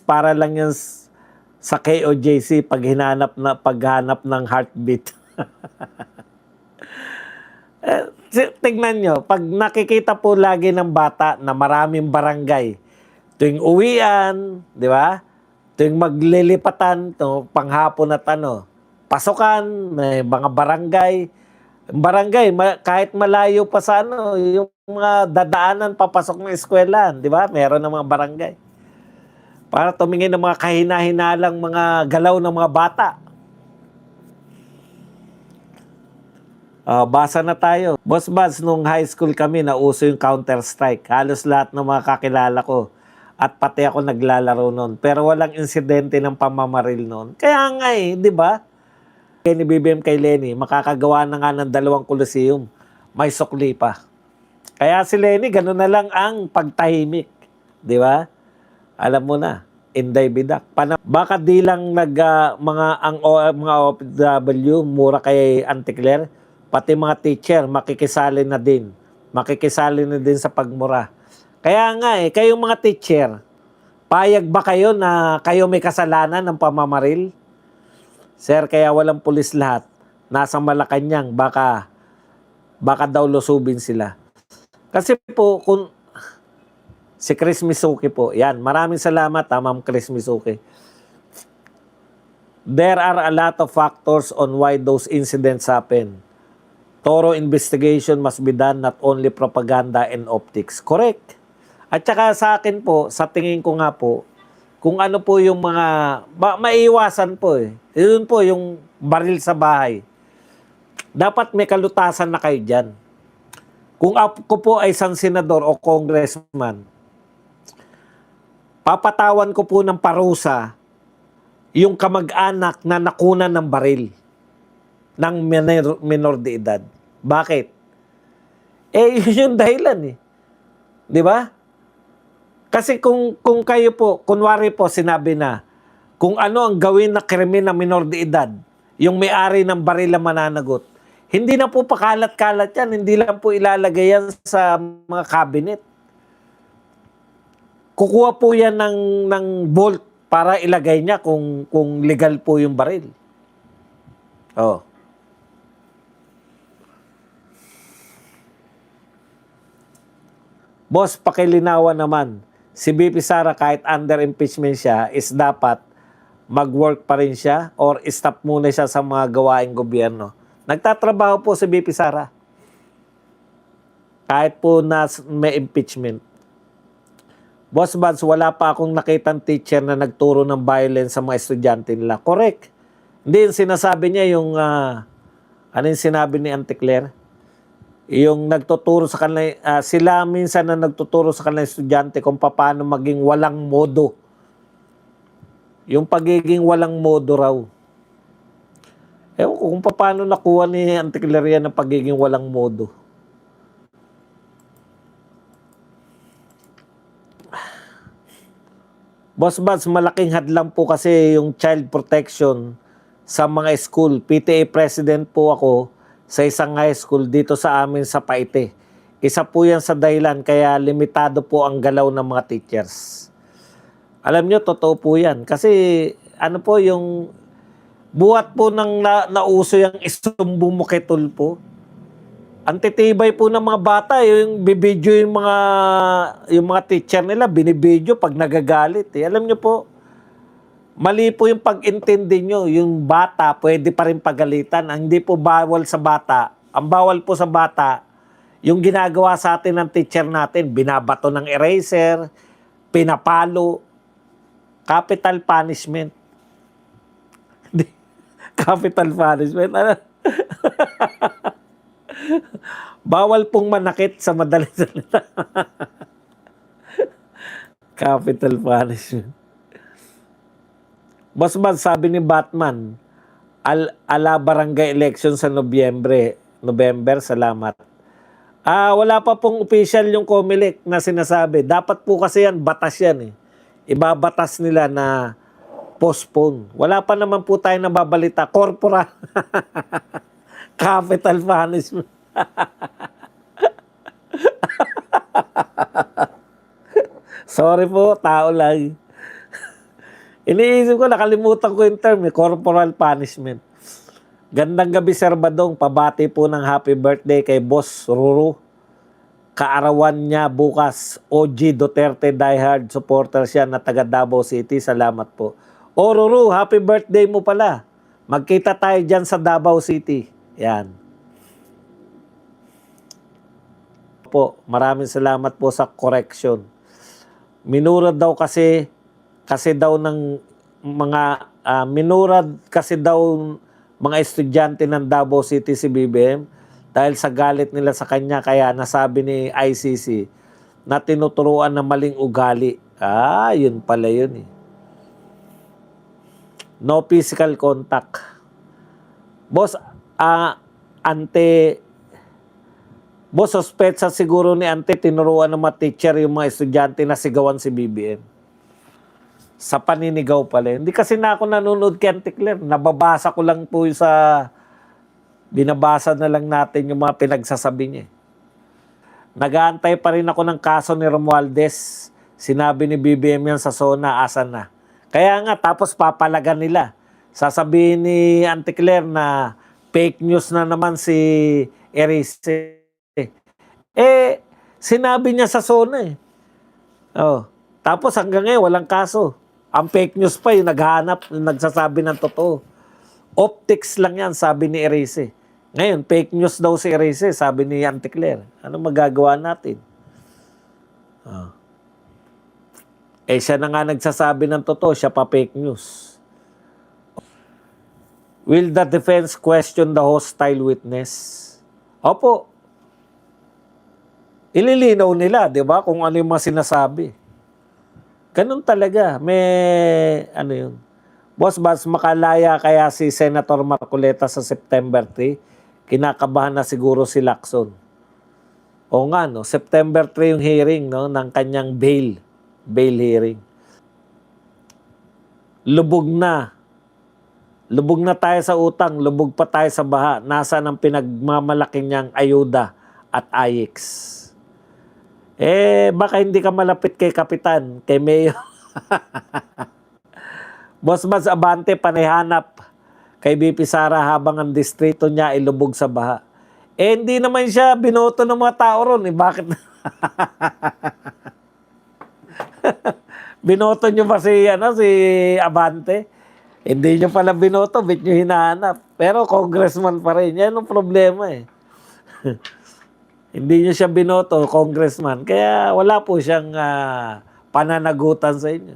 para lang yan sa KOJC paghanap ng heartbeat. Tignan nyo, pag nakikita po lagi ng bata na maraming barangay, tuwing uwian, di ba? Tuwing maglilipatan, panghapon at pasukan, may mga barangay, kahit malayo pa sa yung mga dadaanan papasok ng eskwelahan, di ba? Meron ng mga barangay. Para tumingin ng mga kahina-hinalang mga galaw ng mga bata. Basa na tayo. Boss Buds, nung high school kami, nauso yung Counter-Strike. Halos lahat ng mga kakilala ko. At pati ako naglalaro noon. Pero walang insidente ng pamamaril noon. Kaya nga di ba? Ni BBM kay Lenny, makakagawa na nga ng 2 Coliseum. May sukli pa. Kaya si Lenny, gano'n na lang ang pagtahimik. Di ba? Alam mo na, Inday Bidak. Baka di lang mga OFW, mura kay Auntie Claire, pati mga teacher, makikisali na din. Makikisali na din sa pagmura. Kaya nga kayong mga teacher, payag ba kayo na kayo may kasalanan ng pamamaril? Sir, kaya walang pulis lahat. Nasa Malacanang, baka daw lusubin sila. Kasi po, si Chris Misuki po, yan, maraming salamat Ma'am Chris Misuki. There are a lot of factors on why those incidents happen. Thorough investigation must be done, not only propaganda and optics. Correct. At saka sa akin po, sa tingin ko nga po, kung ano po yung mga, maiiwasan po Yun po yung baril sa bahay. Dapat may kalutasan na kayo dyan. Kung ako po ay isang senador o congressman, papatawan ko po ng parusa yung kamag-anak na nakunan ng baril ng minor de edad. Bakit? Yun yung dahilan Di ba? Kasi kung kayo po, kunwari po sinabi na, kung ano ang gawin na krimen ng minor de edad, yung may-ari ng baril na mananagot, hindi na po pakalat-kalat yan, hindi lang po ilalagay yan sa mga cabinet. Kukuha po yan ng bolt para ilagay niya kung legal po yung baril. Boss, pakilinawan naman. Si BP Sara, kahit under impeachment siya, is dapat mag-work pa rin siya or stop muna siya sa mga gawaing gobyerno. Nagtatrabaho po si BP Sara. Kahit po na may impeachment. Boss Buds, wala pa akong nakitang teacher na nagturo ng violence sa mga estudyante nila. Correct. Hindi yung sinasabi niya yung, ano yung sinabi ni Auntie Claire? Yung nagtuturo sa kanila, sila minsan na nagtuturo sa kanila estudyante kung paano maging walang modo. Yung pagiging walang modo raw. Ewan ko kung paano nakuha ni Auntie Claire yan ng pagiging walang modo. Boss Buds, malaking hadlang po kasi yung child protection sa mga school. PTA president po ako sa isang high school dito sa amin sa Paite. Isa po yan sa dahilan kaya limitado po ang galaw ng mga teachers. Alam nyo, totoo po yan. Kasi ano po yung buhat po ng nauso yung isumbong mo kay Tulpo. Ang titibay po ng mga bata, yung bibidyo yung mga teacher nila, binibidyo pag nagagalit. Alam nyo po, mali po yung pag-intindi nyo. Yung bata, pwede pa rin pagalitan. Ang hindi po bawal sa bata. Ang bawal po sa bata, yung ginagawa sa atin ng teacher natin, binabato ng eraser, pinapalo, capital punishment. Capital punishment. Ano? Bawal pong manakit sa madaling salita. Capital punishment. Boss Man, sabi ni Batman, ala barangay election sa November, salamat. Wala pa pong official yung COMELEC na sinasabi. Dapat po kasi yan, batas yan Ibabatas nila na postpone. Wala pa naman po tayo nababalita. Corporal. Capital punishment. Sorry po, tao lang. Iniisip ko, nakalimutan ko yung term, corporal punishment. Gandang gabi, Sir Badong. Pabati po ng happy birthday kay Boss Ruru. Kaarawan niya bukas. OG Duterte diehard supporter siya na taga Davao City. Salamat po. O Ruru, happy birthday mo pala. Magkita tayo dyan sa Davao City. Yan. Po, maraming salamat po sa correction. Minurad daw kasi daw ng mga minurad kasi daw mga estudyante ng Davao City si BBM dahil sa galit nila sa kanya, kaya nasabi ni ICC na tinuturuan ng maling ugali. Yun pala yun eh. No physical contact. Boss, Boss, suspetsa siguro ni Ante, tinuruan ng mga teacher yung mga estudyante na sigawan si BBM. Sa paninigaw pala. Hindi kasi na ako nanonood kay Ante Claire. Nababasa ko lang po binabasa na lang natin yung mga pinagsasabi niya. Nag-aantay pa rin ako ng kaso ni Romualdez. Sinabi ni BBM yan sa SONA, asan na. Kaya nga, tapos papalagan nila. Sasabihin ni Ante Claire na fake news na naman si Erice. Sinabi niya sa SONA eh. Tapos hanggang ngayon, walang kaso. Ang fake news pa yung naghahanap, yung nagsasabi ng totoo. Optics lang yan, sabi ni Erice. Ngayon, fake news daw si Erice, sabi ni Ante Claire. Ano magagawa natin? Siya na nga nagsasabi ng totoo, siya pa fake news. Will the defense question the hostile witness? Opo. Ililinaw nila, di ba, kung ano yung mga sinasabi. Ganun talaga. Ano yun. Boss, makalaya kaya si Senator Marcoleta sa September 3? Kinakabahan na siguro si Lacson. O nga, no? September 3 yung hearing, no, ng kanyang bail hearing. Lubog na. Lubog na tayo sa utang, lubog pa tayo sa baha. Nasaan ang pinagmamalaki niyang ayuda at AIX? Baka hindi ka malapit kay Kapitan, kay Mayor. Boss Baz Abante, panihanap kay BP Sara habang ang distrito niya ay lubog sa baha. Hindi naman siya binoto ng mga tao ron. Bakit? Binoto niyo ba si Abante? Hindi niyo pala binoto, bit niyo hinahanap. Pero congressman pa rin. Yan ang problema eh. Hindi niyo siya binoto, congressman. Kaya wala po siyang pananagutan sa inyo.